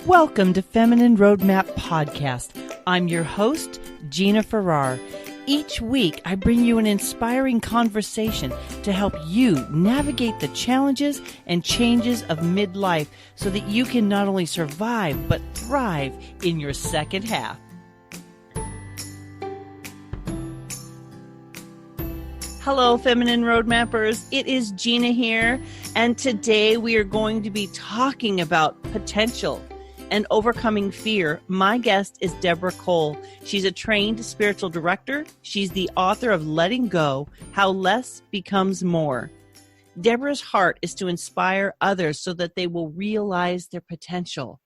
Welcome to Feminine Roadmap Podcast. I'm your host, Gina-R-Farrar. Each week, I bring you an inspiring conversation to help you navigate the challenges and changes of midlife so that you can not only survive, but thrive in your second half. Hello, Feminine Roadmappers. It is Gina here, and today we are going to be talking about potential and overcoming fear. My guest is Deborah Cole. She's a trained spiritual director. She's the author of Letting Go, How Less Becomes More. Deborah's heart is to inspire others so that they will realize their potential.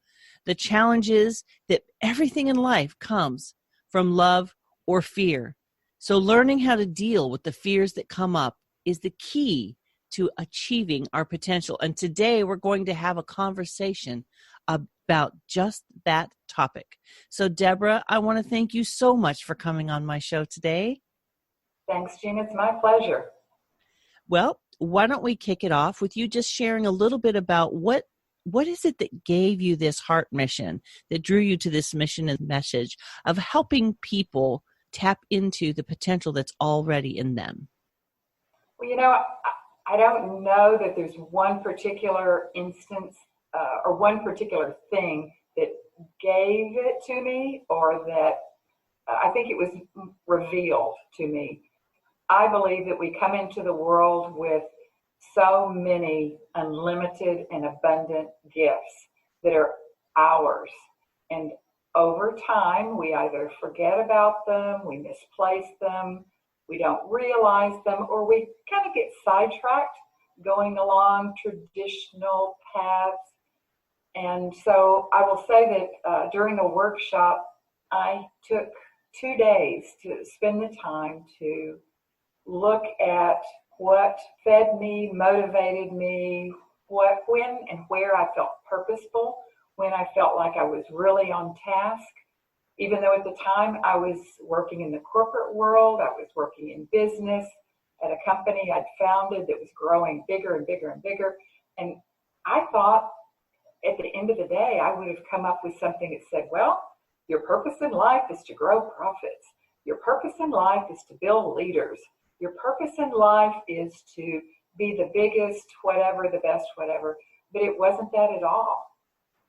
The challenge is that everything in life comes from love or fear. So learning how to deal with the fears that come up is the key to achieving our potential. And today we're going to have a conversation about just that topic. So Deborah, I want to thank you so much for coming on my show today. Thanks, Gina. It's my pleasure. Well, why don't we kick it off with you just sharing a little bit about what is it that gave you this heart mission, that drew you to this mission and message of helping people tap into the potential that's already in them? Well, I don't know that there's one particular instance or one particular thing that gave it to me, or that I think it was revealed to me. I believe that we come into the world with so many unlimited and abundant gifts that are ours. And over time, we either forget about them, we misplace them, we don't realize them, or we kind of get sidetracked going along traditional paths. And so I will say that during the workshop, I took 2 days to spend the time to look at what fed me, motivated me, when and where I felt purposeful, when I felt like I was really on task. Even though at the time I was working in the corporate world, I was working in business at a company I'd founded that was growing bigger and bigger and bigger. And I thought at the end of the day, I would have come up with something that said, well, your purpose in life is to grow profits. Your purpose in life is to build leaders. Your purpose in life is to be the biggest, whatever, the best, whatever. But it wasn't that at all.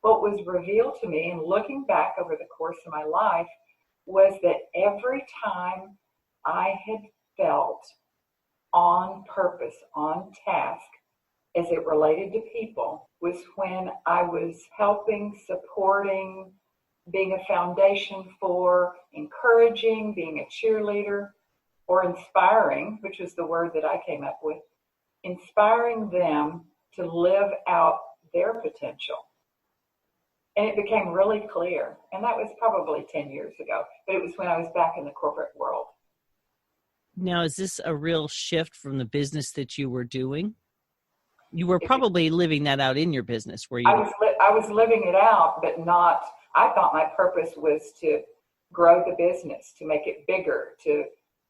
What was revealed to me, and looking back over the course of my life, was that every time I had felt on purpose, on task, as it related to people, was when I was helping, supporting, being a foundation for, encouraging, being a cheerleader, or inspiring, which was the word that I came up with, inspiring them to live out their potential. And it became really clear. And that was probably 10 years ago, but it was when I was back in the corporate world. Now, is this a real shift from the business that you were doing? You were probably living that out in your business, where you? I was living it out, but not. I thought my purpose was to grow the business, to make it bigger, to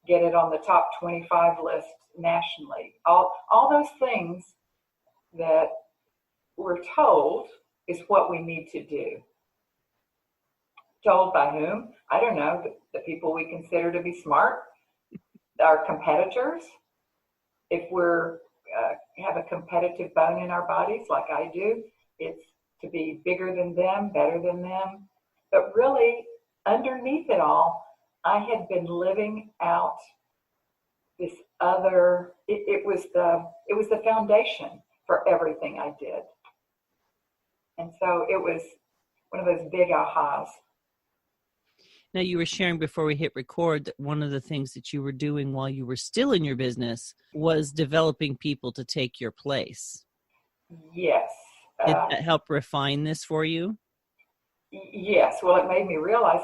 get it on the top 25 list nationally. All those things that we're told is what we need to do. Told by whom? I don't know. The people we consider to be smart, our competitors. If we're have a competitive bone in our bodies, like I do, it's to be bigger than them, better than them. But really, underneath it all, I had been living out this other. It was the foundation for everything I did. And so it was one of those big ahas. Now, you were sharing before we hit record that one of the things that you were doing while you were still in your business was developing people to take your place. Yes. Did that help refine this for you? Yes. Well, it made me realize,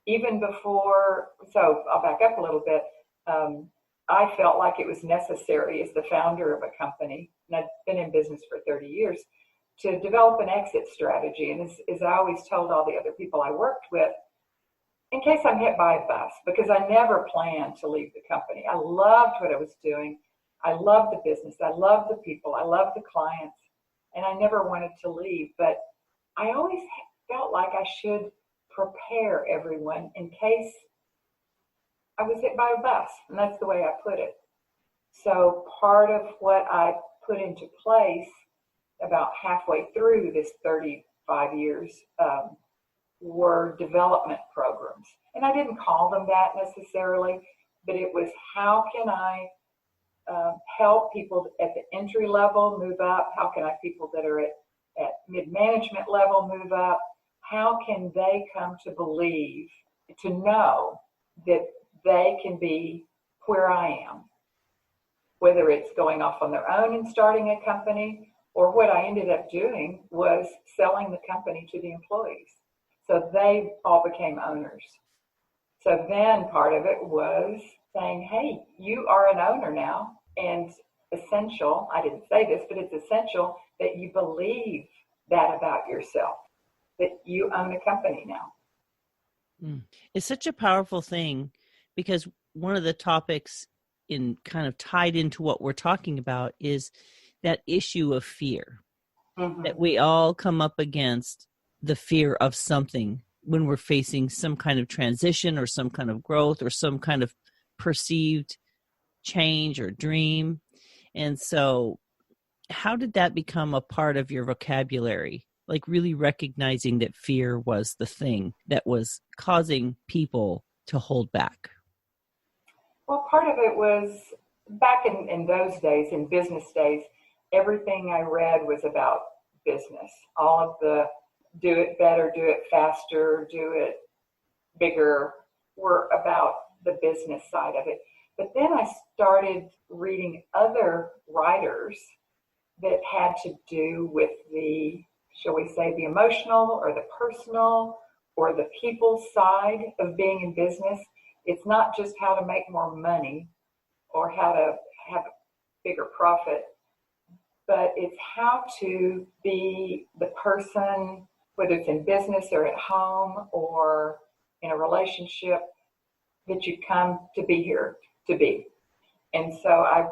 even before, so I'll back up a little bit. I felt like it was necessary as the founder of a company, and I've been in business for 30 years, to develop an exit strategy. And as I always told all the other people I worked with, in case I'm hit by a bus, because I never planned to leave the company. I loved what I was doing. I loved the business. I loved the people. I loved the clients. And I never wanted to leave. But I always felt like I should prepare everyone in case I was hit by a bus, and that's the way I put it. So part of what I put into place about halfway through this 35 years were development programs. And I didn't call them that necessarily, but it was how can I help people at the entry level move up? How can I people that are at mid-management level move up? How can they come to believe, to know that they can be where I am? Whether it's going off on their own and starting a company, or what I ended up doing was selling the company to the employees. So they all became owners. So then part of it was saying, hey, you are an owner now, and essential, I didn't say this, but it's essential that you believe that about yourself, that you own a company now. It's such a powerful thing, because one of the topics in kind of tied into what we're talking about is that issue of fear, that we all come up against the fear of something when we're facing some kind of transition or some kind of growth or some kind of perceived change or dream. And so how did that become a part of your vocabulary? Like really recognizing that fear was the thing that was causing people to hold back? Well, part of it was back in those days, in business days, everything I read was about business. All of the do it better, do it faster, do it bigger were about the business side of it. But then I started reading other writers that had to do with the, shall we say, the emotional or the personal or the people side of being in business. It's not just how to make more money or how to have a bigger profit, but it's how to be the person, whether it's in business or at home or in a relationship, that you come to be here to be. And so I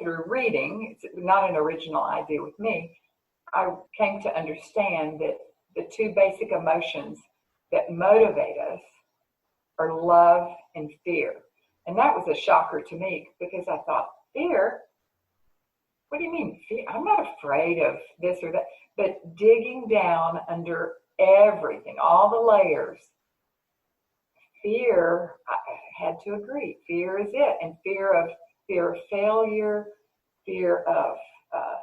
through reading, it's not an original idea with me, I came to understand that the two basic emotions that motivate us are love and fear. And that was a shocker to me, because I thought, fear? What do you mean, fear? I'm not afraid of this or that. But digging down under everything, all the layers, fear, I had to agree, fear is it. And fear of failure, fear of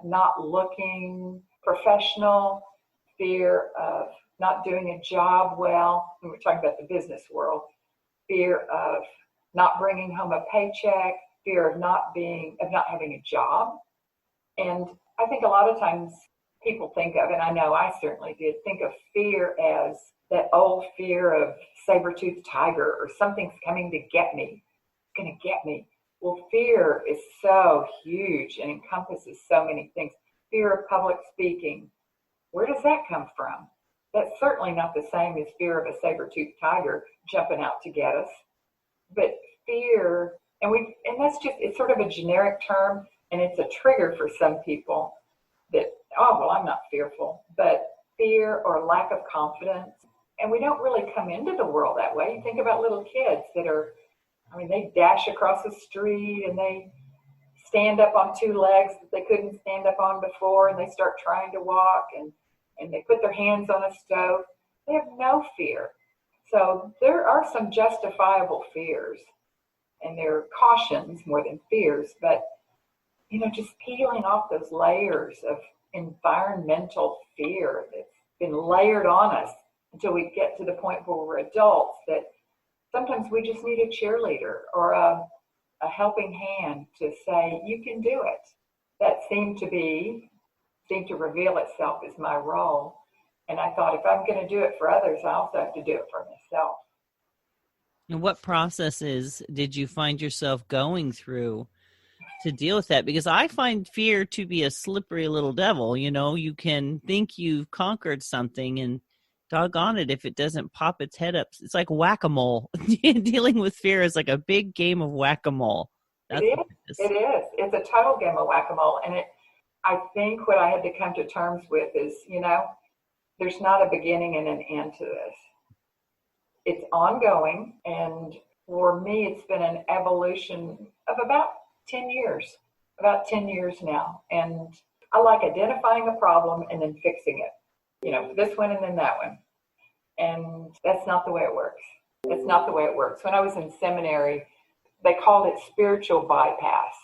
not looking professional, fear of not doing a job well. And we're talking about the business world. Fear of not bringing home a paycheck, fear of not having a job. And I think a lot of times people think of, and I know I certainly did, think of fear as that old fear of saber-toothed tiger, or something's coming to get me. It's going to get me. Well, fear is so huge and encompasses so many things. Fear of public speaking. Where does that come from? That's certainly not the same as fear of a saber-toothed tiger jumping out to get us. But fear, and that's just, it's sort of a generic term, and it's a trigger for some people that, oh, well, I'm not fearful. But fear or lack of confidence, and we don't really come into the world that way. You think about little kids that are, they dash across the street and they stand up on two legs that they couldn't stand up on before, and they start trying to walk, and they put their hands on a stove. They have no fear. So there are some justifiable fears, and they're cautions more than fears, but just peeling off those layers of environmental fear that's been layered on us until we get to the point where we're adults, that sometimes we just need a cheerleader or a helping hand to say, you can do it. That seemed to reveal itself as my role. And I thought, if I'm going to do it for others, I also have to do it for myself. And what processes did you find yourself going through to deal with that? Because I find fear to be a slippery little devil. You can think you've conquered something, and doggone it, if it doesn't pop its head up, it's like whack-a-mole. Dealing with fear is like a big game of whack-a-mole. It is. It's a total game of whack-a-mole. And I think what I had to come to terms with is, there's not a beginning and an end to this. It's ongoing, and for me, it's been an evolution of about 10 years, now. And I like identifying a problem and then fixing it. This one and then that one. And that's not the way it works. That's not the way it works. When I was in seminary, they called it spiritual bypass.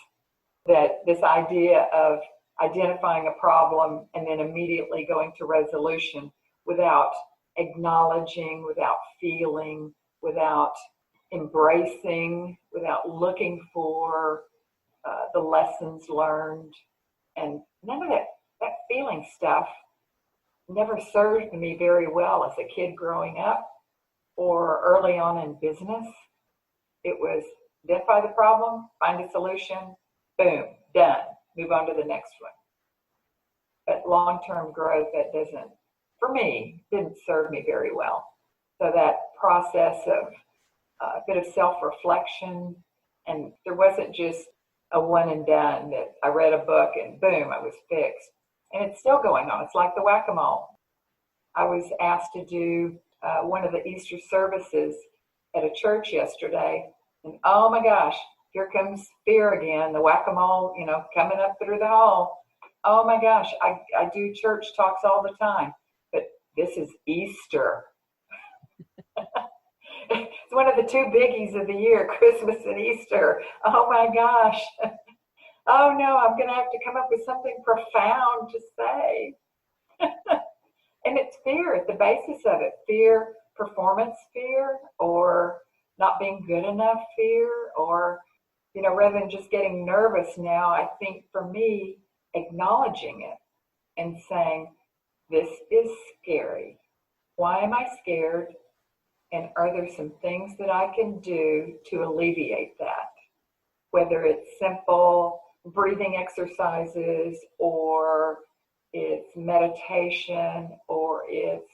That this idea of identifying a problem and then immediately going to resolution without acknowledging, without feeling, without embracing, without looking for the lessons learned. And none of that feeling stuff never served me very well as a kid growing up or early on in business. It was identify the problem, find a solution, boom, done, move on to the next one. But long-term growth, that didn't serve me very well. So that process of a bit of self-reflection, and there wasn't just a one and done that I read a book and boom, I was fixed. And it's still going on. It's like the whack-a-mole. I was asked to do one of the Easter services at a church yesterday, and oh my gosh, here comes fear again, the whack-a-mole, coming up through the hole. Oh my gosh, I do church talks all the time, but this is Easter. It's one of the two biggies of the year, Christmas and Easter. Oh my gosh. Oh no, I'm going to have to come up with something profound to say. And it's fear at the basis of it. Fear, performance fear, or not being good enough fear, or, rather than just getting nervous now, I think for me, acknowledging it and saying, this is scary. Why am I scared? And are there some things that I can do to alleviate that? Whether it's simple breathing exercises, or it's meditation, or it's,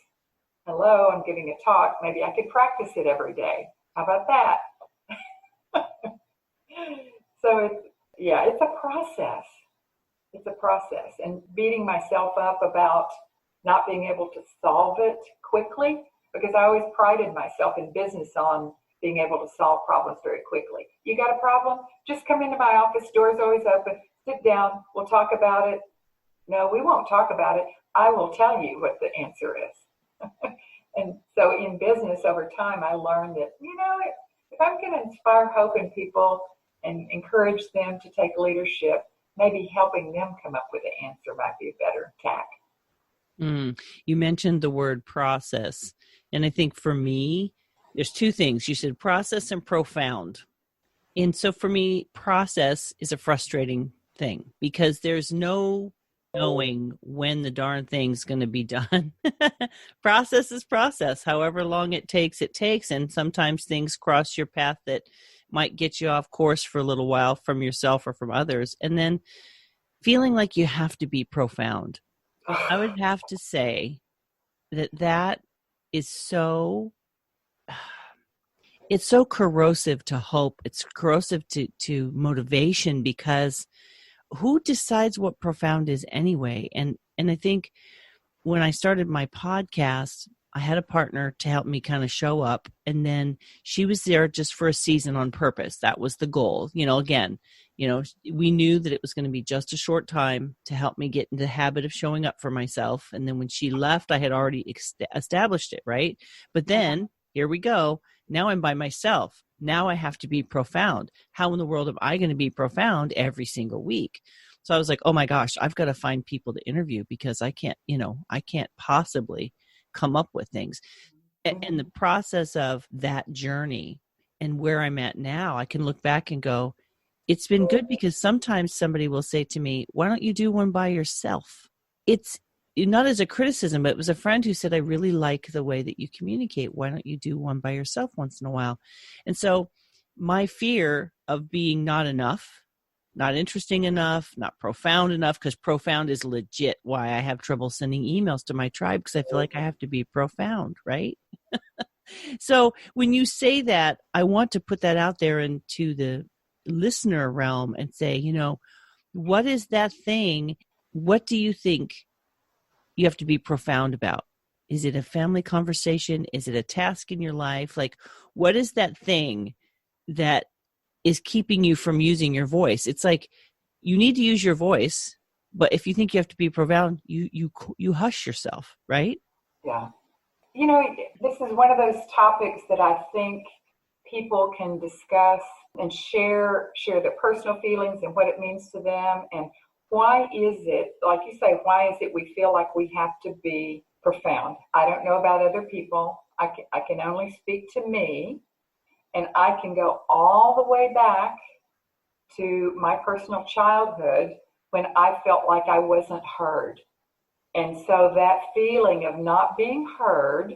hello, I'm giving a talk. Maybe I could practice it every day. How about that? So it's a process. It's a process. And beating myself up about not being able to solve it quickly, because I always prided myself in business on being able to solve problems very quickly. You got a problem? Just come into my office. Door's always open. Sit down. We'll talk about it. No, we won't talk about it. I will tell you what the answer is. And so in business over time, I learned that, if I'm going to inspire hope in people and encourage them to take leadership, maybe helping them come up with an answer might be a better tack. You mentioned the word process. And I think for me, there's two things. You said process and profound. And so for me, process is a frustrating thing because there's no knowing when the darn thing's going to be done. Process is process. However long it takes. And sometimes things cross your path that might get you off course for a little while from yourself or from others. And then feeling like you have to be profound. I would have to say that is so, it's so corrosive to hope. It's corrosive to motivation, because who decides what profound is anyway? And I think when I started my podcast, I had a partner to help me kind of show up, and then she was there just for a season on purpose. That was the goal. Again, we knew that it was going to be just a short time to help me get into the habit of showing up for myself. And then when she left, I had already established it, right? But then here we go. Now I'm by myself. Now I have to be profound. How in the world am I going to be profound every single week? So I was like, oh my gosh, I've got to find people to interview, because I can't possibly come up with things. And the process of that journey and where I'm at now, I can look back and go, it's been good, because sometimes somebody will say to me, why don't you do one by yourself? It's not as a criticism, but it was a friend who said, I really like the way that you communicate. Why don't you do one by yourself once in a while? And so my fear of being not enough, not interesting enough, not profound enough, because profound is legit why I have trouble sending emails to my tribe, because I feel like I have to be profound, right? So when you say that, I want to put that out there into the listener realm and say, what is that thing? What do you think you have to be profound about? Is it a family conversation? Is it a task in your life? Like, what is that thing that is keeping you from using your voice? It's like, you need to use your voice, but if you think you have to be profound, you hush yourself, right? Yeah. This is one of those topics that I think people can discuss and share their personal feelings and what it means to them. And why is it, like you say, why is it we feel like we have to be profound? I don't know about other people. I can only speak to me, and I can go all the way back to my personal childhood when I felt like I wasn't heard. And so that feeling of not being heard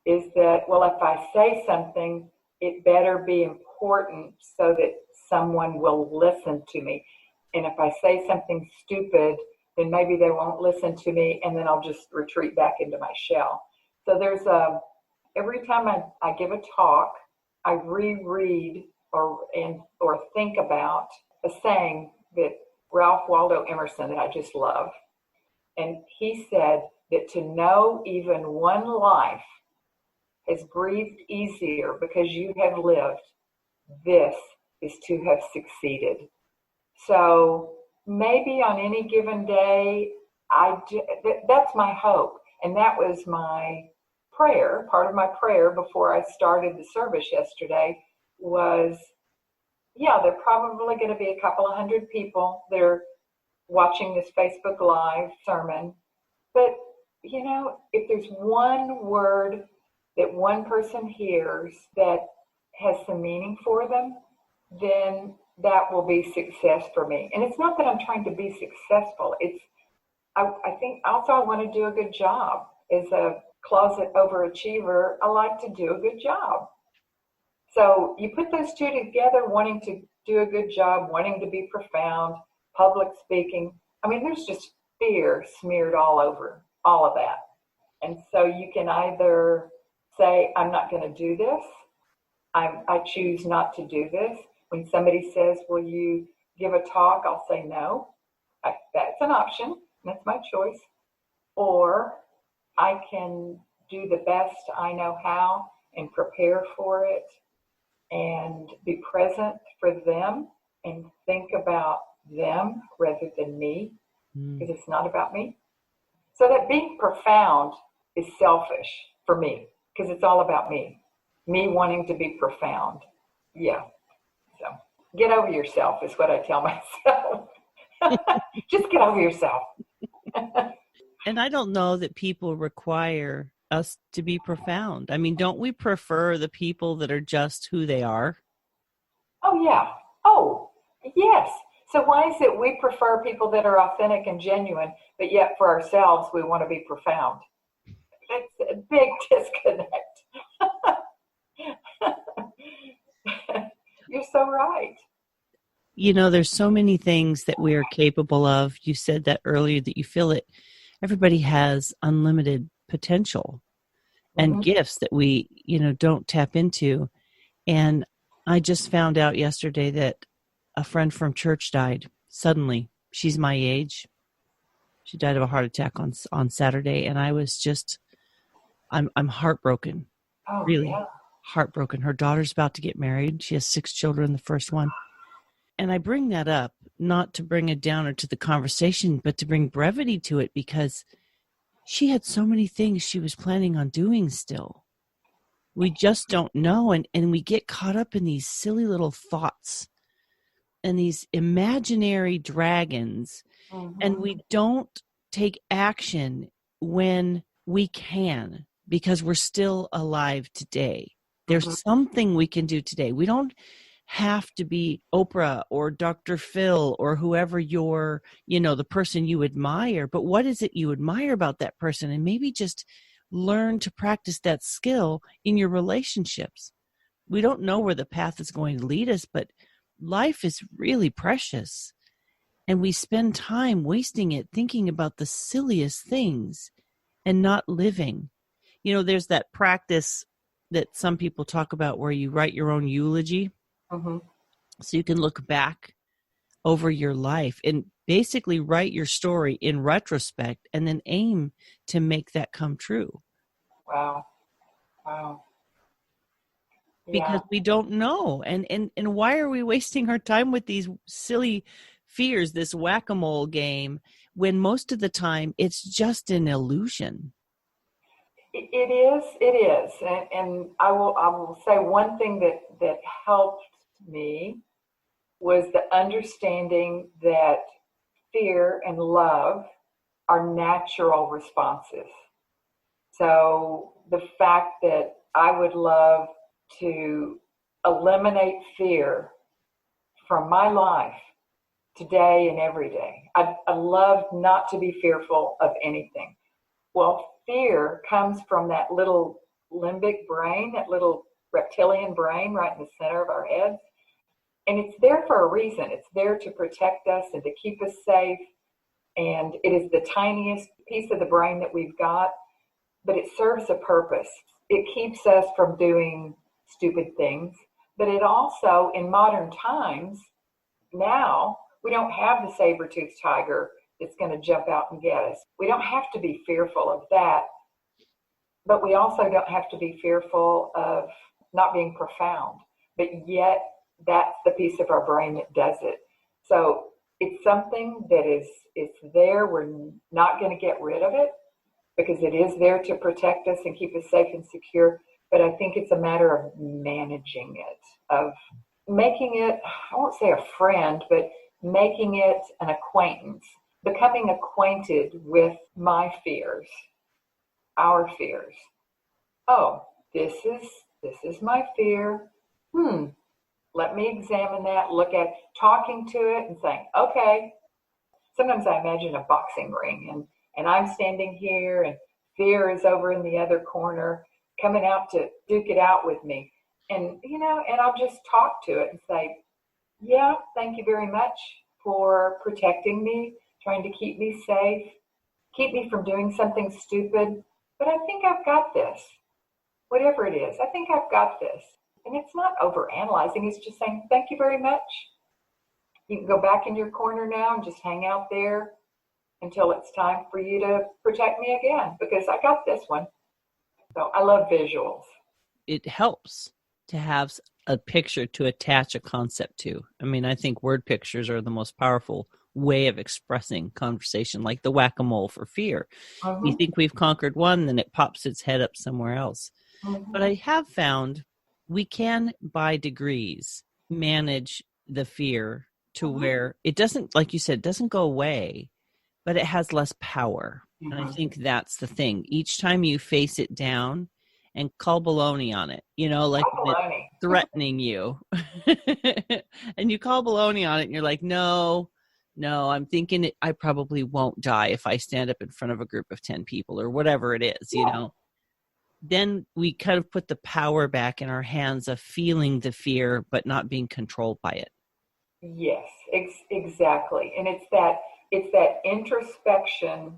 is that, well, if I say something, it better be important so that someone will listen to me. And if I say something stupid, then maybe they won't listen to me, and then I'll just retreat back into my shell. So every time I give a talk, I reread or think about a saying that Ralph Waldo Emerson that I just love. And he said that to know even one life has breathed easier because you have lived, this is to have succeeded. So maybe on any given day, that's my hope. And that was my prayer. Part of my prayer before I started the service yesterday was, yeah, there are probably going to be a couple of hundred people that are watching this Facebook Live sermon. But, if there's one word that one person hears that has some meaning for them, then that will be success for me. And it's not that I'm trying to be successful. I think also I want to do a good job. As a closet overachiever, I like to do a good job. So you put those two together, wanting to do a good job, wanting to be profound, public speaking. I mean, there's just fear smeared all over all of that. And so you can either say, I'm not going to do this. I choose not to do this. When somebody says, will you give a talk? I'll say no. That's an option. That's my choice. Or I can do the best I know how and prepare for it and be present for them and think about them rather than me, because it's not about me. So that being profound is selfish for me, because it's all about me wanting to be profound. Yeah. So get over yourself is what I tell myself. Just get over yourself. And I don't know that people require us to be profound. I mean, don't we prefer the people that are just who they are? Oh, yeah. Oh, yes. So why is it we prefer people that are authentic and genuine, but yet for ourselves we want to be profound? It's a big disconnect. You're so right. There's so many things that we are capable of. You said that earlier, that you feel it. Everybody has unlimited potential and gifts that we, don't tap into. And I just found out yesterday that a friend from church died suddenly. She's my age. She died of a heart attack on Saturday. And I was just, I'm heartbroken. Oh, really yeah. Heartbroken. Her daughter's about to get married. She has 6 children, the first one. And I bring that up, not to bring a downer to the conversation, but to bring brevity to it, because she had so many things she was planning on doing still. We just don't know. And we get caught up in these silly little thoughts and these imaginary dragons. And we don't take action when we can, because we're still alive today. There's something we can do today. We don't have to be Oprah or Dr. Phil or whoever the person you admire. But what is it you admire about that person? And maybe just learn to practice that skill in your relationships. We don't know where the path is going to lead us, but life is really precious. And we spend time wasting it thinking about the silliest things and not living. There's that practice that some people talk about where you write your own eulogy. So you can look back over your life. And basically write your story in retrospect and then aim to make that come true. Wow. Wow. Because Yeah. we don't know. And why are we wasting our time with these silly fears, this whack-a-mole game, when most of the time it's just an illusion? It is. It is. And I will say one thing that helped me was the understanding that fear and love are natural responses. So the fact that I would love to eliminate fear from my life today and every day. I love not to be fearful of anything. Well, fear comes from that little limbic brain, that little reptilian brain right in the center of our heads. And it's there for a reason. It's there to protect us and to keep us safe. And it is the tiniest piece of the brain that we've got, but it serves a purpose. It keeps us from doing stupid things. But it also, in modern times, now, we don't have the saber-toothed tiger that's going to jump out and get us. We don't have to be fearful of that, but we also don't have to be fearful of not being profound. But yet, that's the piece of our brain that does it. So it's something that it's there. We're not going to get rid of it because it is there to protect us and keep us safe and secure. But I think it's a matter of managing it, of making it, I won't say a friend, but making it an acquaintance, becoming acquainted with my fears, our fears. Oh, this is my fear. Let me examine that, look at talking to it and saying, okay. Sometimes I imagine a boxing ring and I'm standing here and fear is over in the other corner coming out to duke it out with me. And, and I'll just talk to it and say, yeah, thank you very much for protecting me, trying to keep me safe, keep me from doing something stupid. But I think I've got this. Whatever it is, I think I've got this. And it's not overanalyzing. It's just saying, thank you very much. You can go back in your corner now and just hang out there until it's time for you to protect me again, because I got this one. So I love visuals. It helps to have a picture to attach a concept to. I mean, I think word pictures are the most powerful way of expressing conversation, like the whack-a-mole for fear. Mm-hmm. You think we've conquered one, then it pops its head up somewhere else. Mm-hmm. But I have found we can, by degrees, manage the fear to where it doesn't, like you said, it doesn't go away, but it has less power. And I think that's the thing. Each time you face it down and call baloney on it, like threatening you, and you call baloney on it and you're like, no, I'm thinking I probably won't die if I stand up in front of a group of 10 people or whatever it is, Then we kind of put the power back in our hands of feeling the fear, but not being controlled by it. Yes, exactly. And it's that introspection,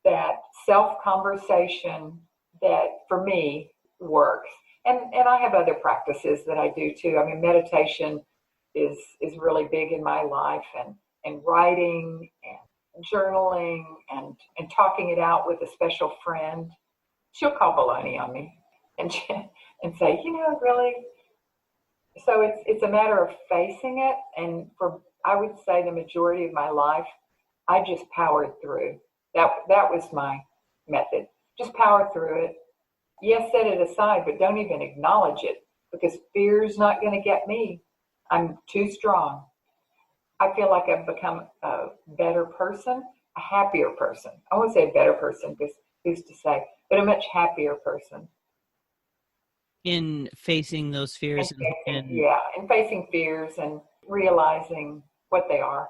that self-conversation that for me works. And I have other practices that I do too. I mean, meditation is really big in my life, and writing and journaling and talking it out with a special friend. She'll call baloney on me and say, really. So it's a matter of facing it. And I would say the majority of my life, I just powered through. That was my method. Just power through it. Yes, set it aside, but don't even acknowledge it, because fear's not going to get me. I'm too strong. I feel like I've become a better person, a happier person. I won't say a better person, because who's to say, but a much happier person. In facing those fears. And facing fears and realizing what they are.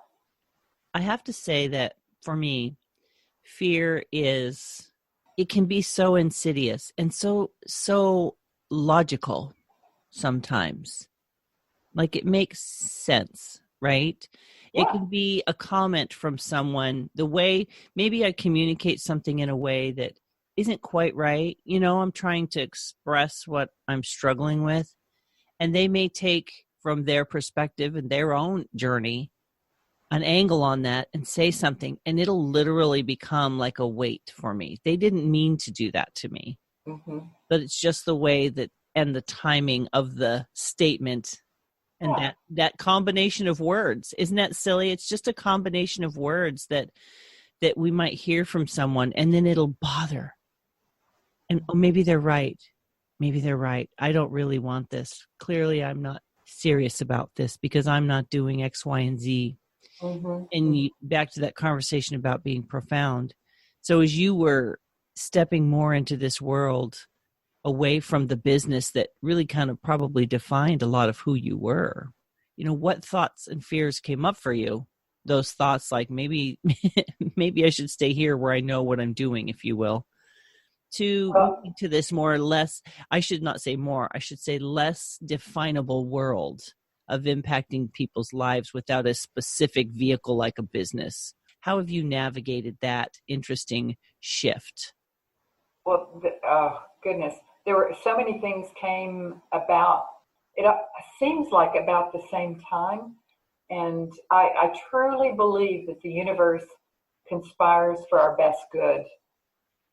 I have to say that for me, fear it can be so insidious and so logical sometimes. Like it makes sense, right? Yeah. It can be a comment from someone, the way maybe I communicate something in a way that isn't quite right. I'm trying to express what I'm struggling with, and they may take from their perspective and their own journey an angle on that and say something, and it'll literally become like a weight for me. They didn't mean to do that to me, but it's just the way that and the timing of the statement and that combination of words. Isn't that silly? It's just a combination of words that we might hear from someone, and then it'll bother. And maybe they're right. Maybe they're right. I don't really want this. Clearly, I'm not serious about this because I'm not doing X, Y, and Z. And back to that conversation about being profound. So as you were stepping more into this world, away from the business that really kind of probably defined a lot of who you were, what thoughts and fears came up for you? Those thoughts like maybe I should stay here where I know what I'm doing, if you will, to moving to this more or less, I should not say more, I should say less definable world of impacting people's lives without a specific vehicle like a business. How have you navigated that interesting shift? Well, goodness, there were so many things came about. It seems like about the same time. And I truly believe that the universe conspires for our best good.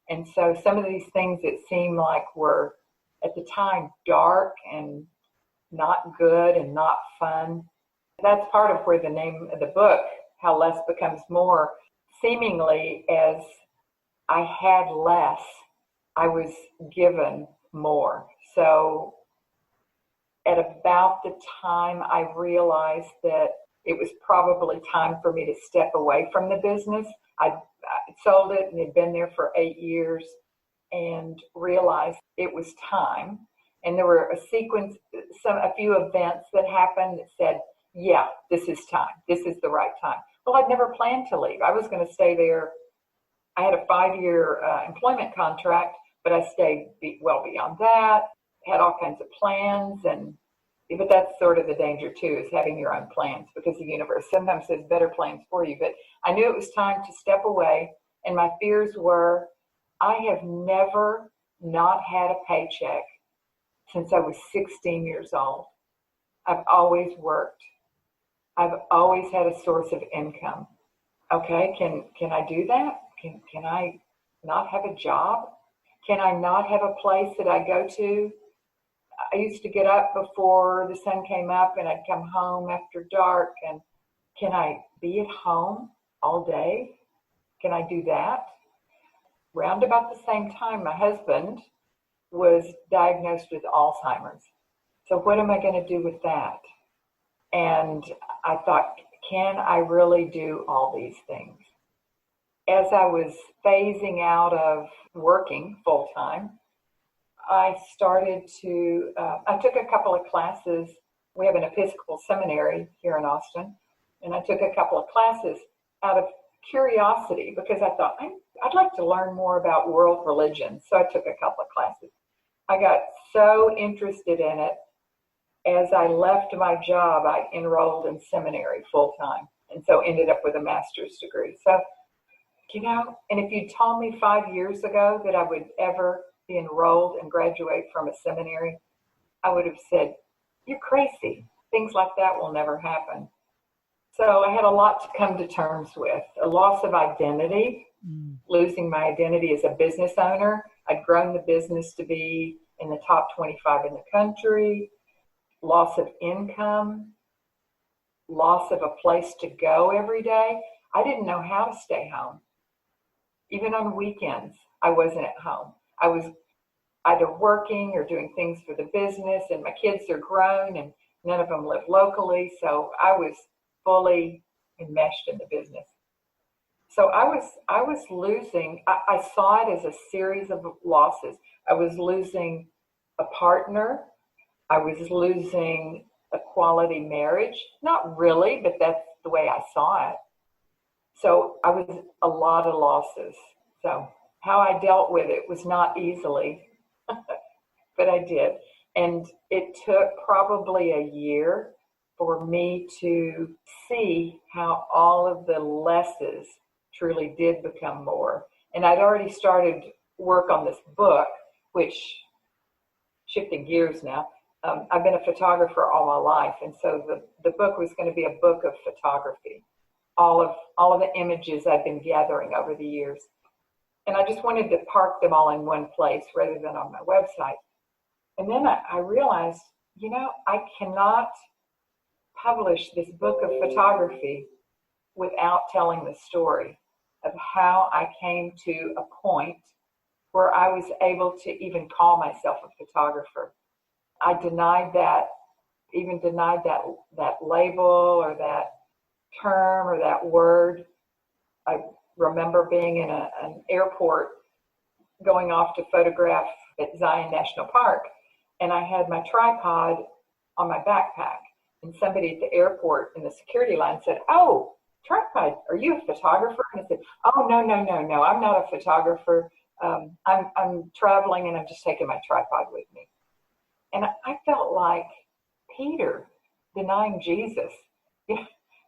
And so some of these things that seem like were at the time dark and not good and not fun, that's part of where the name of the book, How Less Becomes More, seemingly as I had less, I was given more. So at about the time I realized that it was probably time for me to step away from the business. I sold it and had been there for 8 years and realized it was time. And there were a few events that happened that said, yeah, this is time. This is the right time. Well, I'd never planned to leave. I was going to stay there. I had a 5-year employment contract, but I stayed well beyond that, had all kinds of plans. But that's sort of the danger too, is having your own plans, because the universe sometimes has better plans for you. But I knew it was time to step away. And my fears were, I have never not had a paycheck since I was 16 years old. I've always worked. I've always had a source of income. Okay, can I do that? Can I not have a job? Can I not have a place that I go to? I used to get up before the sun came up and I'd come home after dark. And can I be at home all day? Can I do that? Round about the same time, my husband was diagnosed with Alzheimer's. So what am I going to do with that? And I thought, can I really do all these things? As I was phasing out of working full time, I started to, I took a couple of classes. We have an Episcopal seminary here in Austin, and I took a couple of classes out of curiosity because I thought, I'd like to learn more about world religions. So I took a couple of classes. I got so interested in it. As I left my job, I enrolled in seminary full time, and so ended up with a master's degree. So, and if you told me 5 years ago that I would ever be enrolled and graduate from a seminary, I would have said, you're crazy. Things like that will never happen. So I had a lot to come to terms with. A loss of identity, losing my identity as a business owner. I'd grown the business to be in the top 25 in the country. Loss of income, loss of a place to go every day. I didn't know how to stay home. Even on weekends, I wasn't at home. I was either working or doing things for the business, and my kids are grown and none of them live locally. So I was fully enmeshed in the business. So I was losing, I saw it as a series of losses. I was losing a partner. I was losing a quality marriage. Not really, but that's the way I saw it. So I was a lot of losses. So how I dealt with it was not easily, but I did. And it took probably a year for me to see how all of the lesses truly did become more. And I'd already started work on this book, which, shifting gears now, I've been a photographer all my life. And so the book was going to be a book of photography. all of the images I've been gathering over the years. And I just wanted to park them all in one place rather than on my website. And then I realized, I cannot publish this book of photography without telling the story of how I came to a point where I was able to even call myself a photographer. I denied that label or that term or that word. I remember being in an airport going off to photograph at Zion National Park, and I had my tripod on my backpack, and somebody at the airport in the security line said, "Oh, tripod, are you a photographer?" And I said, "Oh, no, I'm not a photographer. I'm traveling and I'm just taking my tripod with me." And I felt like Peter denying Jesus.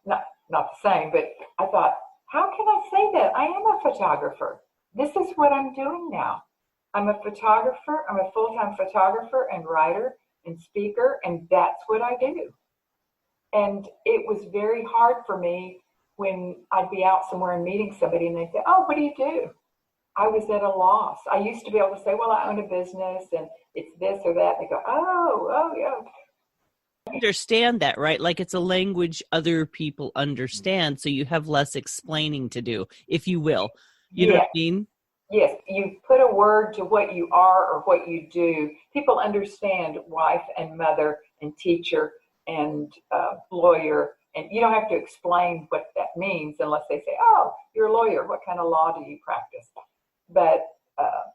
Not the same, but I thought, how can I say that? I am a photographer. This is what I'm doing now. I'm a photographer. I'm a full-time photographer and writer and speaker, and that's what I do. And it was very hard for me when I'd be out somewhere and meeting somebody and they'd say, "Oh, what do you do?" I was at a loss. I used to be able to say, "Well, I own a business and it's this or that." They go, oh, yeah. Understand that, right? Like it's a language other people understand, so you have less explaining to do, if you will. You know what I mean? Yes, you put a word to what you are or what you do. People understand wife and mother and teacher and lawyer, and you don't have to explain what that means unless they say, "Oh, you're a lawyer. What kind of law do you practice?" But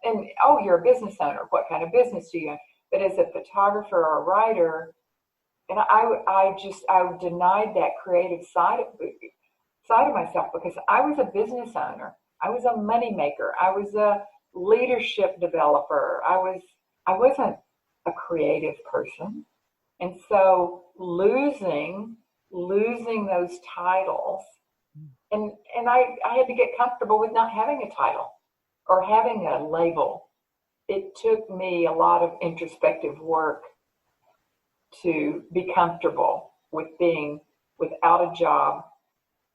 and "Oh, you're a business owner. What kind of business do you own?" But as a photographer or a writer, and I denied that creative side of myself because I was a business owner. I was a money maker. I was a leadership developer. I wasn't a creative person. And so losing those titles, and I had to get comfortable with not having a title or having a label. It took me a lot of introspective work to be comfortable with being without a job,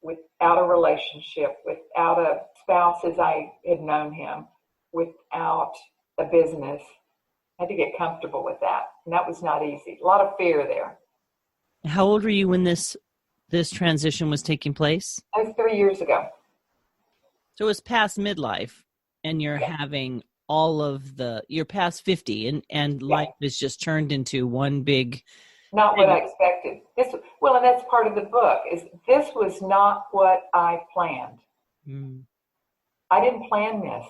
without a relationship, without a spouse as I had known him, without a business. I had to get comfortable with that. And that was not easy. A lot of fear there. How old were you when this transition was taking place? That was 3 years ago. So it was past midlife, and you're having you're past 50 and life is just turned into one big. Not what I expected. And that's part of the book, is this was not what I planned. I didn't plan this.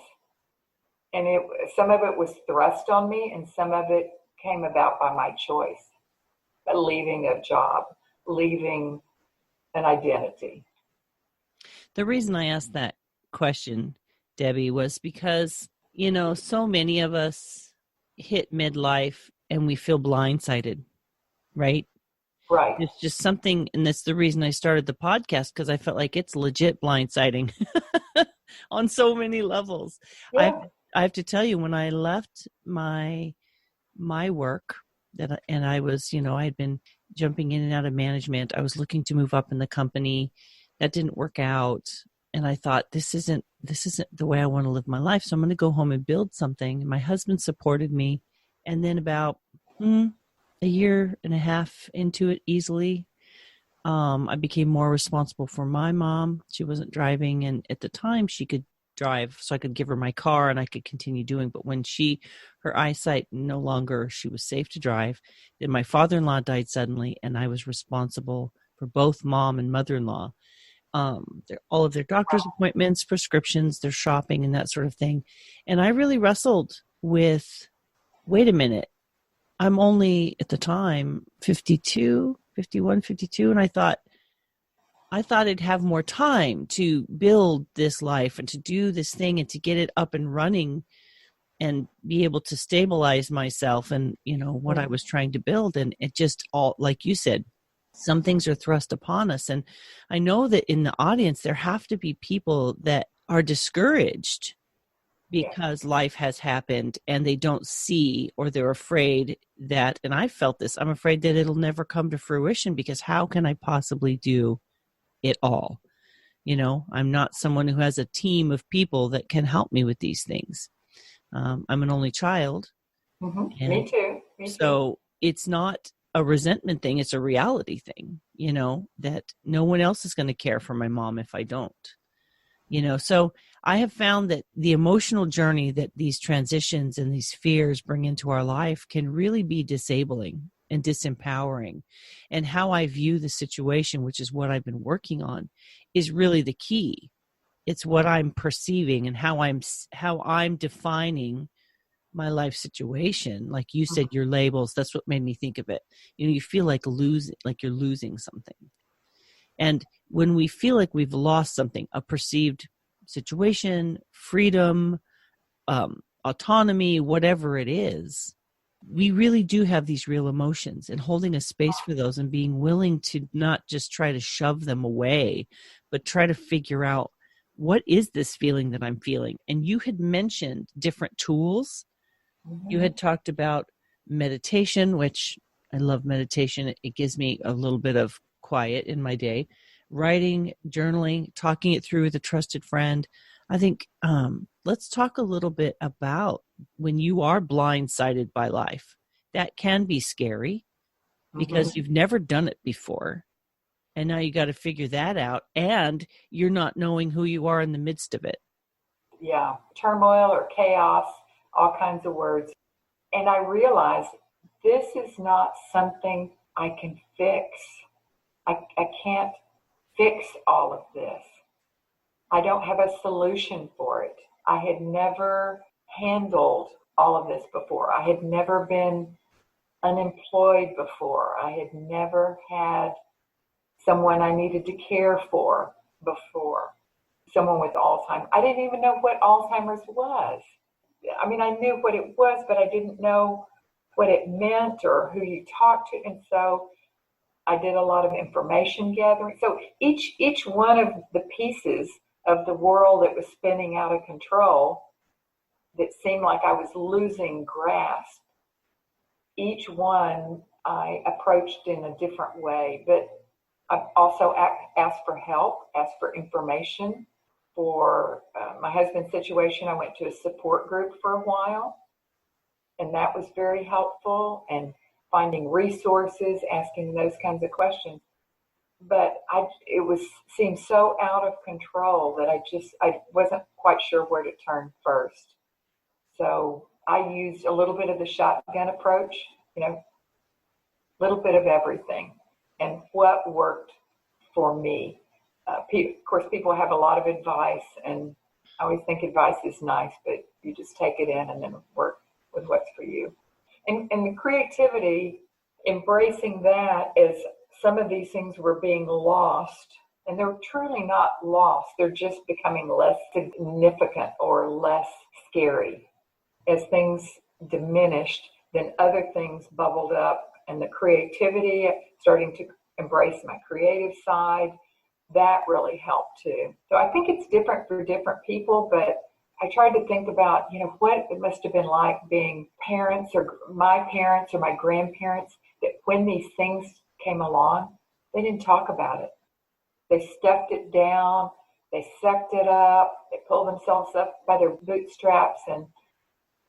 And some of it was thrust on me and some of it came about by my choice. Leaving a job, leaving an identity. The reason I asked that question, Debbie, was because so many of us hit midlife and we feel blindsided, right? Right. It's just something, and that's the reason I started the podcast, because I felt like it's legit blindsiding on so many levels. Yeah. I have to tell you, when I left my work, and I was, I had been jumping in and out of management. I was looking to move up in the company. That didn't work out. And I thought, this isn't the way I want to live my life. So I'm going to go home and build something. And my husband supported me. And then about a year and a half into it, easily, I became more responsible for my mom. She wasn't driving. And at the time she could drive, so I could give her my car and I could continue doing. But when her eyesight no longer, she was safe to drive. Then my father-in-law died suddenly, and I was responsible for both mom and mother-in-law. All of their doctor's appointments, prescriptions, their shopping, and that sort of thing. And I really wrestled with, wait a minute, I'm only at the time 51, 52. And I thought I'd have more time to build this life and to do this thing and to get it up and running and be able to stabilize myself and, what I was trying to build. And it just all, like you said, some things are thrust upon us. And I know that in the audience, there have to be people that are discouraged because life has happened and they don't see, or they're afraid that, and I felt this, I'm afraid that it'll never come to fruition, because how can I possibly do it all? I'm not someone who has a team of people that can help me with these things. I'm an only child. Mm-hmm. Me too. So it's not a resentment thing. It's a reality thing, that no one else is going to care for my mom if I don't. So I have found that the emotional journey that these transitions and these fears bring into our life can really be disabling and disempowering. And how I view the situation, which is what I've been working on, is really the key. It's what I'm perceiving and how I'm defining my life situation. Like you said, your labels, that's what made me think of it. You feel like you're losing something. And when we feel like we've lost something, a perceived situation, freedom, autonomy, whatever it is, we really do have these real emotions, and holding a space for those and being willing to not just try to shove them away, but try to figure out, what is this feeling that I'm feeling? And you had mentioned different tools. Mm-hmm. You had talked about meditation, which I love meditation. It gives me a little bit of quiet in my day. Writing, journaling, talking it through with a trusted friend. I think let's talk a little bit about when you are blindsided by life. That can be scary because you've never done it before. And now you got to figure that out. And you're not knowing who you are in the midst of it. Yeah, turmoil or chaos, all kinds of words. And I realized this is not something I can fix. I can't fix all of this. I don't have a solution for it. I had never handled all of this before. I had never been unemployed before. I had never had someone I needed to care for before. Someone with Alzheimer's. I didn't even know what Alzheimer's was. I mean, I knew what it was, but I didn't know what it meant or who you talked to. And so I did a lot of information gathering. So each one of the pieces of the world that was spinning out of control, that seemed like I was losing grasp, each one I approached in a different way. But I also asked for help, asked for information. For my husband's situation, I went to a support group for a while, and that was very helpful, and finding resources, asking those kinds of questions. But it seemed so out of control that I wasn't quite sure where to turn first. So I used a little bit of the shotgun approach, a little bit of everything, and what worked for me. Of course, people have a lot of advice, and I always think advice is nice, but you just take it in and then work with what's for you. And the creativity, embracing that as some of these things were being lost, and they're truly not lost. They're just becoming less significant or less scary. As things diminished, then other things bubbled up, and the creativity, starting to embrace my creative side, that really helped too. So I think it's different for different people, but I tried to think about, what it must have been like being parents or my grandparents, that when these things came along, they didn't talk about it. They stuffed it down, they sucked it up, they pulled themselves up by their bootstraps, and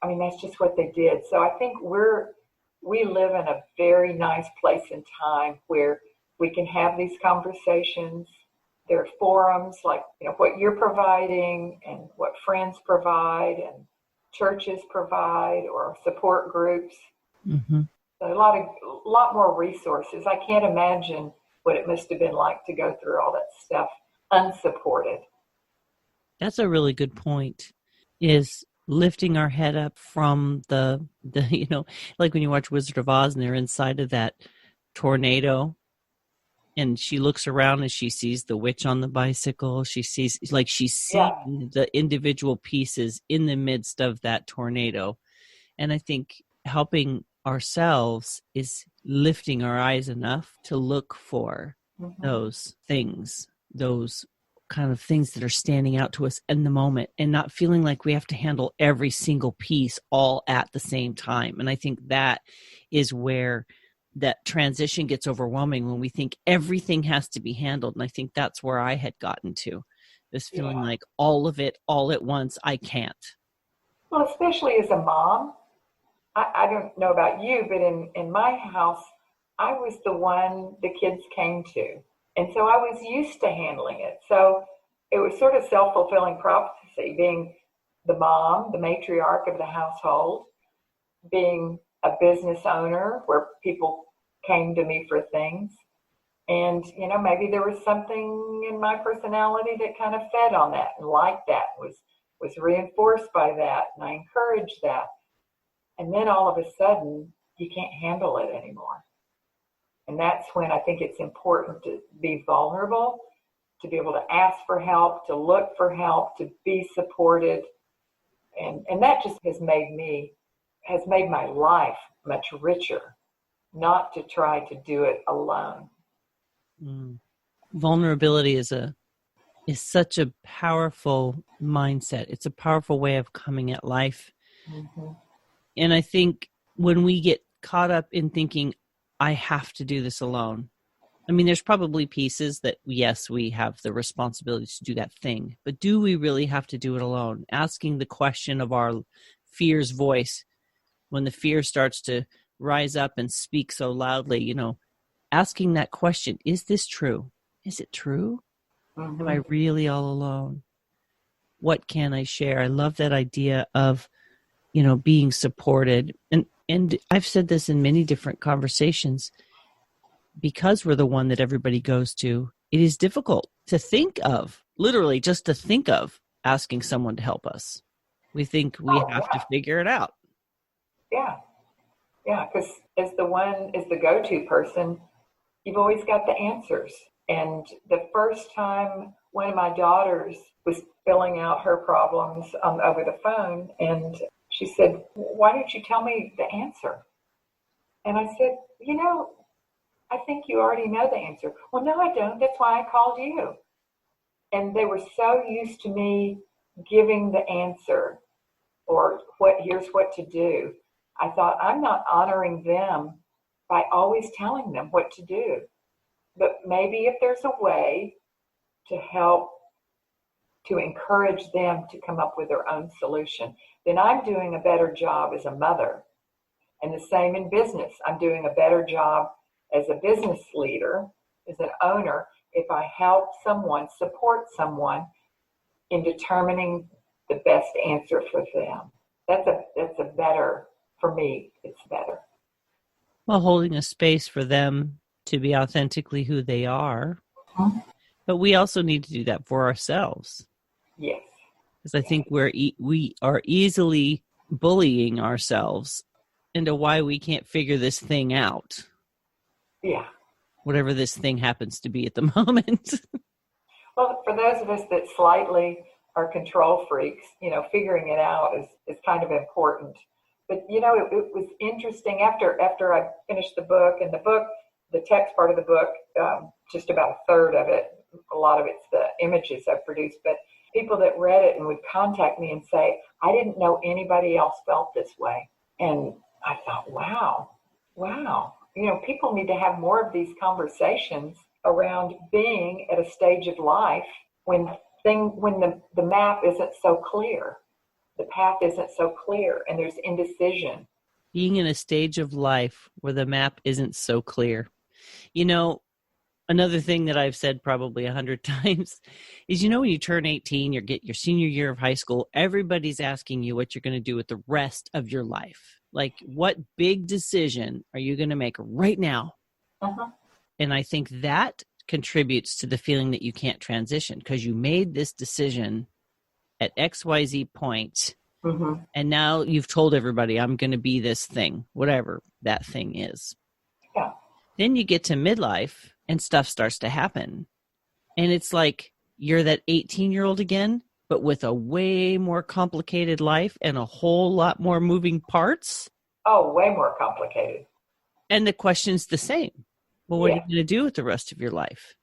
I mean, that's just what they did. So I think we live in a very nice place and time where we can have these conversations. There are forums like, what you're providing and what friends provide and churches provide, or support groups. Mm-hmm. So a lot more resources. I can't imagine what it must have been like to go through all that stuff unsupported. That's a really good point, is lifting our head up from the like when you watch Wizard of Oz and they're inside of that tornado, and she looks around and she sees the witch on the bicycle. She's seeing the individual pieces in the midst of that tornado. And I think helping ourselves is lifting our eyes enough to look for those things, those kind of things that are standing out to us in the moment, and not feeling like we have to handle every single piece all at the same time. And I think that is where that transition gets overwhelming when we think everything has to be handled. And I think that's where I had gotten to, this feeling like all of it, all at once, I can't. Well, especially as a mom, I don't know about you, but in my house, I was the one the kids came to. And so I was used to handling it. So it was sort of self-fulfilling prophecy, being the mom, the matriarch of the household, being a business owner where people came to me for things. And, maybe there was something in my personality that kind of fed on that and liked that, was reinforced by that, and I encouraged that. And then all of a sudden, you can't handle it anymore. And that's when I think it's important to be vulnerable, to be able to ask for help, to look for help, to be supported. And that just has made my life much richer, not to try to do it alone. Vulnerability is such a powerful mindset. It's a powerful way of coming at life. Mm-hmm. And I think when we get caught up in thinking, I have to do this alone. I mean, there's probably pieces that, yes, we have the responsibility to do that thing, but do we really have to do it alone? Asking the question of our fear's voice, when the fear starts to rise up and speak so loudly, asking that question, is this true? Is it true? Mm-hmm. Am I really all alone? What can I share? I love that idea of, being supported. And I've said this in many different conversations, because we're the one that everybody goes to, it is difficult to think of, literally just to think of asking someone to help us. We think we have to figure it out. Yeah. Yeah, because as the go-to person, you've always got the answers. And the first time one of my daughters was filling out her problems over the phone, and she said, "Why didn't you tell me the answer?" And I said, I think you already know the answer. Well, no, I don't. That's why I called you. And they were so used to me giving the answer, or here's what to do. I thought, I'm not honoring them by always telling them what to do. But maybe if there's a way to help, to encourage them to come up with their own solution, then I'm doing a better job as a mother. And the same in business. I'm doing a better job as a business leader, as an owner, if I help someone, support someone in determining the best answer for them. That's a better, for me, it's better. Well, holding a space for them to be authentically who they are. Mm-hmm. But we also need to do that for ourselves. Yes. Because I think we are easily bullying ourselves into why we can't figure this thing out. Yeah. Whatever this thing happens to be at the moment. Well, for those of us that slightly are control freaks, figuring it out is kind of important. But, it was interesting after I finished the book, and the text part of the book, just about a third of it, a lot of it's the images I've produced, but people that read it and would contact me and say, I didn't know anybody else felt this way. And I thought, wow. People need to have more of these conversations around being at a stage of life when the map isn't so clear, the path isn't so clear, and there's indecision. Being in a stage of life where the map isn't so clear. Another thing that I've said probably 100 times is, when you turn 18, you get your senior year of high school, everybody's asking you what you're going to do with the rest of your life. Like, what big decision are you going to make right now? Uh-huh. And I think that contributes to the feeling that you can't transition, because you made this decision at XYZ point, mm-hmm. and now you've told everybody, I'm going to be this thing, whatever that thing is. Yeah. Then you get to midlife and stuff starts to happen. And it's like you're that 18-year-old again, but with a way more complicated life and a whole lot more moving parts. Oh, way more complicated. And the question's the same. Well, what are you going to do with the rest of your life?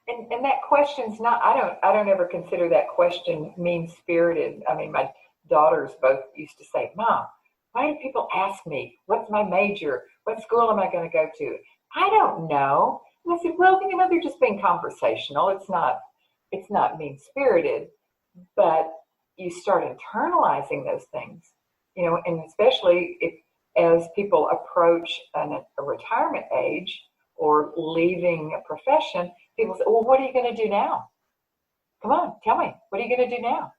And that question's not, I don't ever consider that question mean-spirited. I mean, my daughters both used to say, Mom, why do people ask me, what's my major? What school am I going to go to? I don't know. And I said, well, they're just being conversational. It's not mean-spirited, but you start internalizing those things, and especially as people approach a retirement age or leaving a profession, people say, well, what are you going to do now? Come on, tell me, what are you going to do now?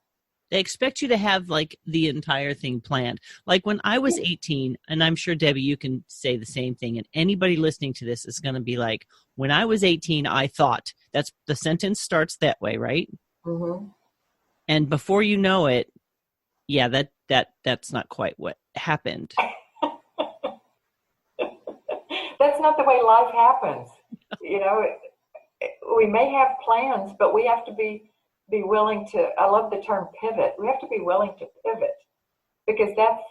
They expect you to have like the entire thing planned. Like when I was 18, and I'm sure, Debbie, you can say the same thing, and anybody listening to this is going to be like, when I was 18, I thought. That's the sentence starts that way, right? Mm-hmm. And before you know it, yeah, that's not quite what happened. That's not the way life happens. We may have plans, but we have to be willing to, I love the term pivot. We have to be willing to pivot, because that's,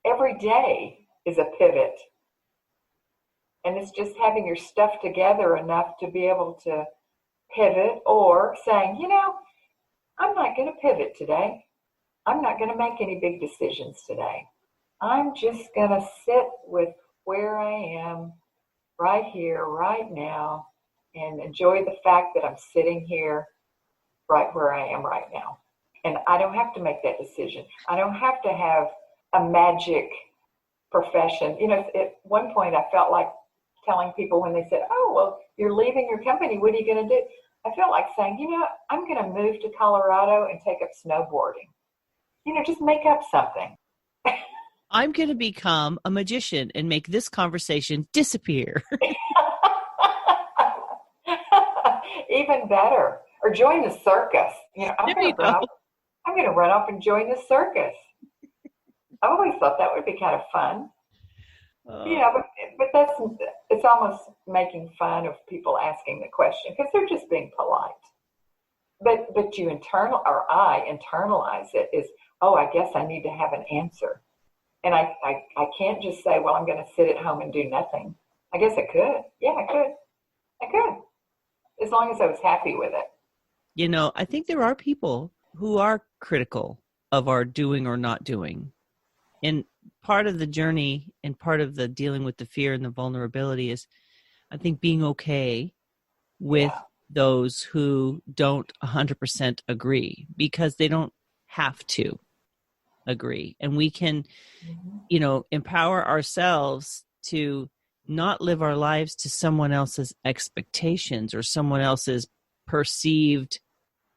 every day is a pivot. And it's just having your stuff together enough to be able to pivot, or saying, I'm not going to pivot today. I'm not going to make any big decisions today. I'm just going to sit with where I am right here, right now, and enjoy the fact that I'm sitting here right where I am right now. And I don't have to make that decision. I don't have to have a magic profession. At one point I felt like telling people when they said, oh, well, you're leaving your company, what are you going to do? I felt like saying, I'm going to move to Colorado and take up snowboarding. Just make up something. I'm going to become a magician and make this conversation disappear. Even better. Or join the circus. I'm going to run off and join the circus. I always thought that would be kind of fun. But it's almost making fun of people asking the question, because they're just being polite. But I internalize it as, oh, I guess I need to have an answer. And I can't just say, well, I'm going to sit at home and do nothing. I guess I could. Yeah, I could. As long as I was happy with it. I think there are people who are critical of our doing or not doing. And part of the journey and part of the dealing with the fear and the vulnerability is, I think, being okay with those who don't 100% agree, because they don't have to agree. And we can, empower ourselves to not live our lives to someone else's expectations or someone else's perceived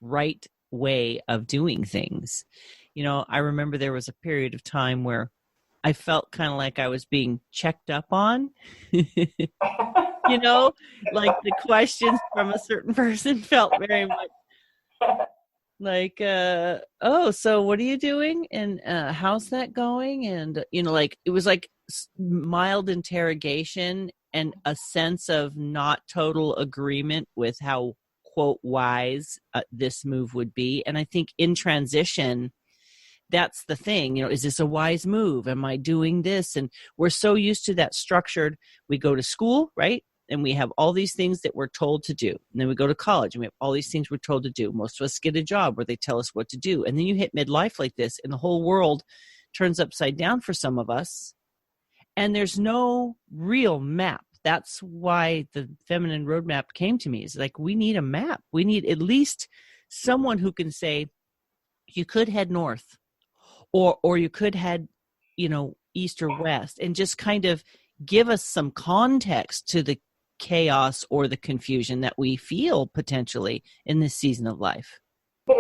right way of doing things. I remember there was a period of time where I felt kind of like I was being checked up on, like the questions from a certain person felt very much like, oh, so what are you doing? And how's that going? And, it was like mild interrogation and a sense of not total agreement with how, quote, wise this move would be. And I think in transition, that's the thing, is this a wise move? Am I doing this? And we're so used to that structured, we go to school, right? And we have all these things that we're told to do. And then we go to college and we have all these things we're told to do. Most of us get a job where they tell us what to do. And then you hit midlife like this and the whole world turns upside down for some of us. And there's no real map. That's why the Feminine Roadmap came to me. It's like, we need a map. We need at least someone who can say, you could head north. Or you could head, east or west, and just kind of give us some context to the chaos or the confusion that we feel potentially in this season of life. But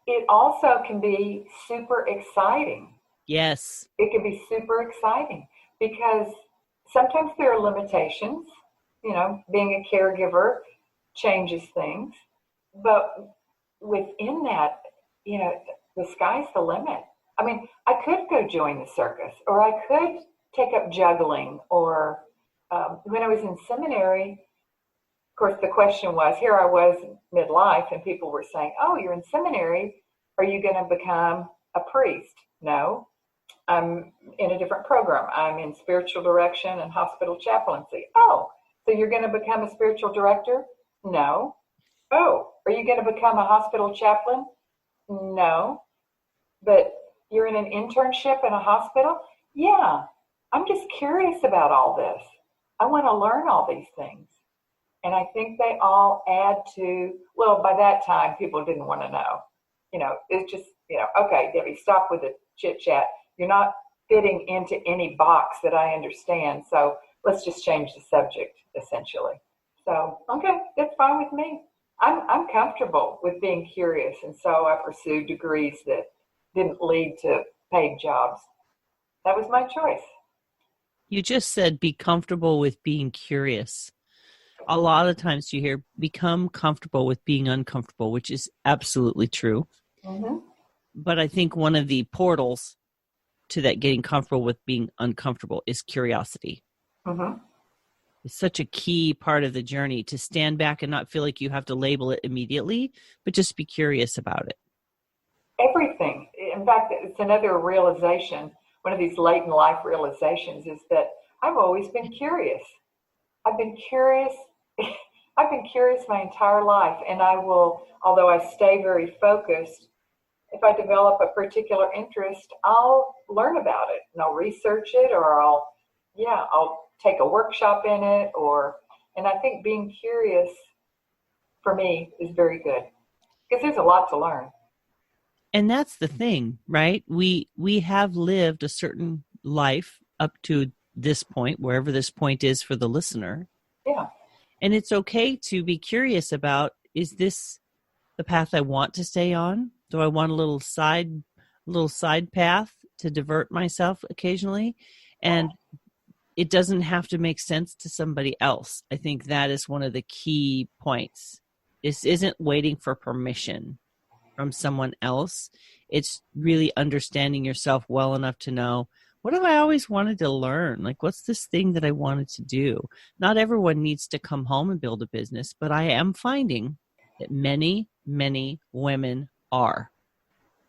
it also can be super exciting. Yes. It can be super exciting because sometimes there are limitations. Being a caregiver changes things. But within that, the sky's the limit. I mean, I could go join the circus, or I could take up juggling, or when I was in seminary, of course, the question was, here I was midlife, and people were saying, oh, you're in seminary. Are you going to become a priest? No, I'm in a different program. I'm in spiritual direction and hospital chaplaincy. Oh, so you're going to become a spiritual director? No. Oh, are you going to become a hospital chaplain? No. But you're in an internship in a hospital? yeah, I'm just curious about all this. I want to learn all these things. And I think they all add to, well, by that time, people didn't want to know. It's just, okay, Debbie, stop with the chit chat. You're not fitting into any box that I understand. So let's just change the subject, essentially. So, okay, that's fine with me. I'm comfortable with being curious. And so I pursued degrees that didn't lead to paid jobs. That was my choice. You just said be comfortable with being curious. A lot of times you hear become comfortable with being uncomfortable, which is absolutely true. Mm-hmm. But I think one of the portals to that getting comfortable with being uncomfortable is curiosity. Mm-hmm. It's such a key part of the journey to stand back and not feel like you have to label it immediately, but just be curious about it. Everything. In fact, it's another realization. One of these late in life realizations is that I've always been curious. I've been curious. I've been curious my entire life, and I will, although I stay very focused, if I develop a particular interest, I'll learn about it and I'll research it, or I'll take a workshop in it, and I think being curious for me is very good because there's a lot to learn. And that's the thing, right? We have lived a certain life up to this point, wherever this point is for the listener. Yeah. And it's okay to be curious about, is this the path I want to stay on? Do I want a little side path to divert myself occasionally? And it doesn't have to make sense to somebody else. I think that is one of the key points. This isn't waiting for permission from someone else. It's really understanding yourself well enough to know, what have I always wanted to learn? Like, what's this thing that I wanted to do? Not everyone needs to come home and build a business, but I am finding that many, many women are.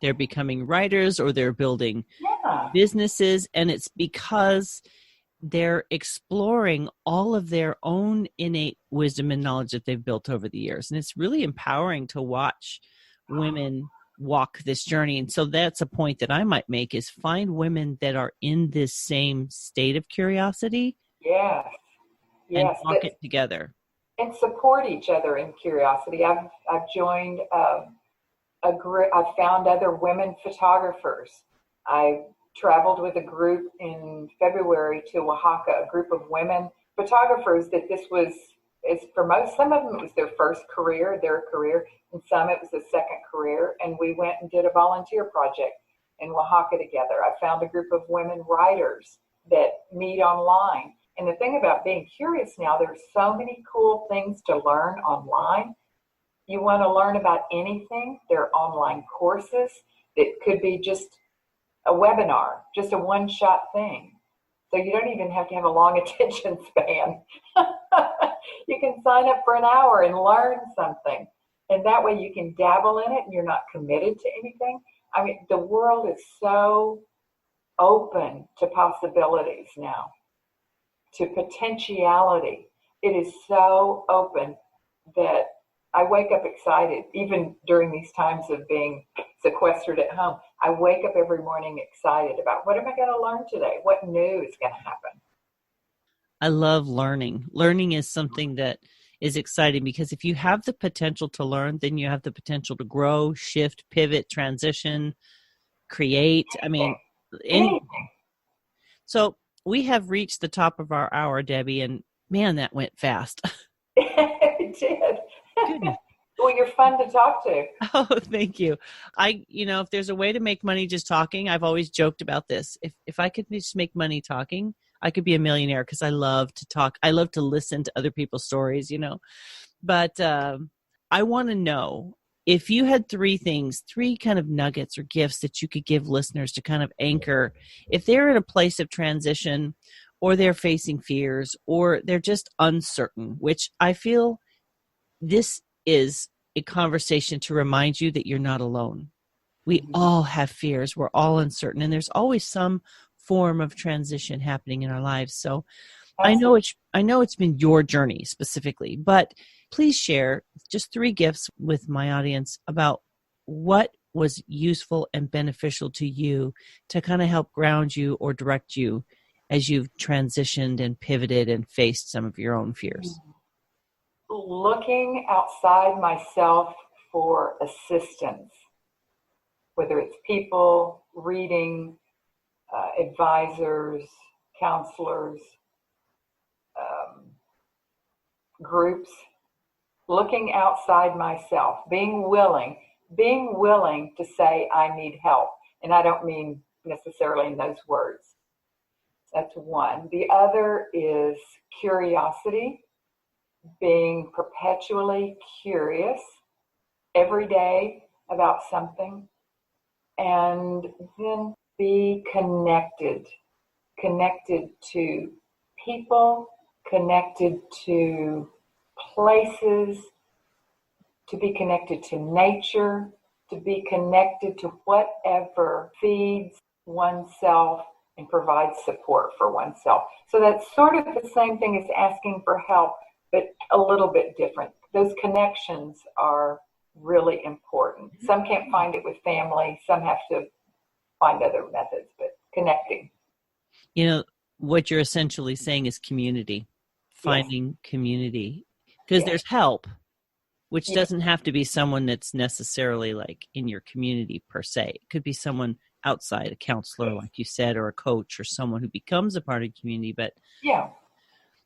They're becoming writers or they're building businesses, and it's because they're exploring all of their own innate wisdom and knowledge that they've built over the years. And it's really empowering to watch women walk this journey. And so that's a point that I might make, is find women that are in this same state of curiosity. Yes. And walk it together. And support each other in curiosity. I've joined a group. I've found other women photographers. I traveled with a group in February to Oaxaca, a group of women photographers that for most, some of them it was their first career, and some it was a second career. And we went and did a volunteer project in Oaxaca together. I found a group of women writers that meet online. And the thing about being curious now, there's so many cool things to learn online. You want to learn about anything, there are online courses that could be just a webinar, just a one-shot thing. So you don't even have to have a long attention span. You can sign up for an hour and learn something. And that way you can dabble in it and you're not committed to anything. I mean, the world is so open to possibilities now, to potentiality. It is so open that I wake up excited, even during these times of being sequestered at home. I wake up every morning excited about, what am I going to learn today? What new is going to happen? I love learning. Learning is something that is exciting, because if you have the potential to learn, then you have the potential to grow, shift, pivot, transition, create. I mean, anything. So we have reached the top of our hour, Debbie, and man, that went fast. It did. Goodness. Well, you're fun to talk to. Oh, thank you. If there's a way to make money just talking, I've always joked about this. If I could just make money talking, I could be a millionaire, because I love to talk. I love to listen to other people's stories, But I want to know, if you had three kind of nuggets or gifts that you could give listeners to kind of anchor, if they're in a place of transition, or they're facing fears, or they're just uncertain, which I feel this is a conversation to remind you that you're not alone. We all have fears. We're all uncertain. And there's always some form of transition happening in our lives. So I know it's been your journey specifically, but please share just 3 gifts with my audience about what was useful and beneficial to you to kind of help ground you or direct you as you've transitioned and pivoted and faced some of your own fears? Looking outside myself for assistance, whether it's people, reading, advisors, counselors, groups, looking outside myself, being willing to say I need help. And I don't mean necessarily in those words. That's one. The other is curiosity, being perpetually curious every day about something, and then be connected to people, connected to places, to be connected to nature, to be connected to whatever feeds oneself and provides support for oneself. So that's sort of the same thing as asking for help, but a little bit different. Those connections are really important. Some can't find it with family. Some have to find other methods, but connecting. You know, what you're essentially saying is community, finding community, because there's help, which doesn't have to be someone that's necessarily like in your community per se. It could be someone outside, a counselor, like you said, or a coach, or someone who becomes a part of the community. But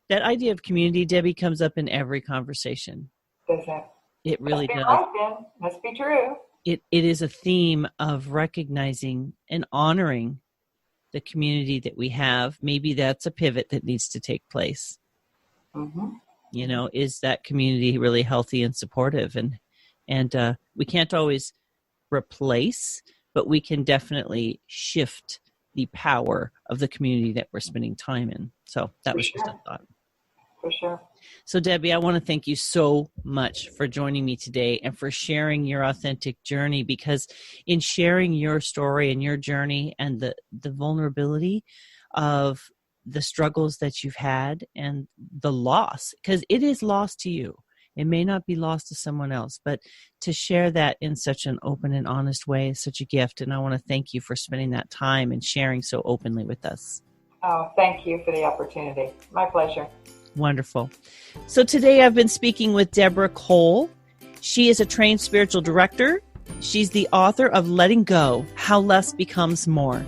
that idea of community, Debbie, comes up in every conversation. Does it? It really does. Right, then. Must be true. It is a theme of recognizing and honoring the community that we have. Maybe that's a pivot that needs to take place. Mm-hmm. You know, is that community really healthy and supportive? And we can't always replace, but we can definitely shift the power of the community that we're spending time in. So that was just a thought. For sure. So Debbie, I want to thank you so much for joining me today and for sharing your authentic journey, because in sharing your story and your journey and the vulnerability of the struggles that you've had and the loss, because it is lost to you. It may not be lost to someone else, but to share that in such an open and honest way is such a gift. And I want to thank you for spending that time and sharing so openly with us. Oh, thank you for the opportunity. My pleasure. Wonderful. So today I've been speaking with Deborah Cole. She is a trained spiritual director. She's the author of Letting Go, How Less Becomes More.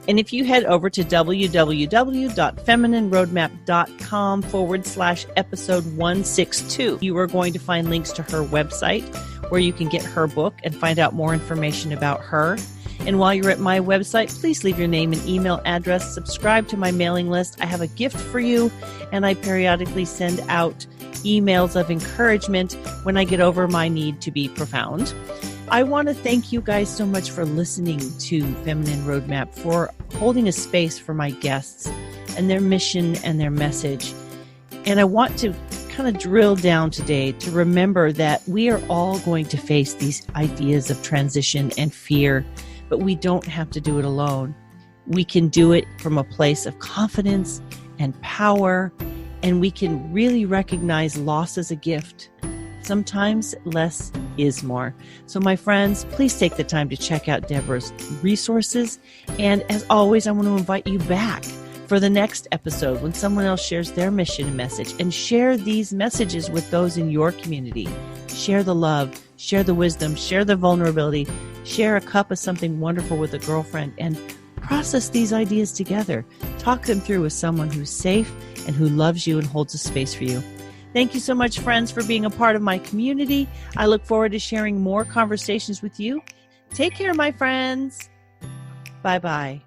And if you head over to www.feminineroadmap.com/episode 162, you are going to find links to her website where you can get her book and find out more information about her. And while you're at my website, please leave your name and email address. Subscribe to my mailing list. I have a gift for you, and I periodically send out emails of encouragement when I get over my need to be profound. I want to thank you guys so much for listening to Feminine Roadmap, for holding a space for my guests and their mission and their message. And I want to kind of drill down today to remember that we are all going to face these ideas of transition and fear, but we don't have to do it alone. We can do it from a place of confidence and power, and we can really recognize loss as a gift. Sometimes less is more. So my friends, please take the time to check out Deborah's resources. And as always, I want to invite you back for the next episode when someone else shares their mission and message, and share these messages with those in your community. Share the love, share the wisdom, share the vulnerability, share a cup of something wonderful with a girlfriend, and process these ideas together. Talk them through with someone who's safe and who loves you and holds a space for you. Thank you so much, friends, for being a part of my community. I look forward to sharing more conversations with you. Take care, my friends. Bye-bye.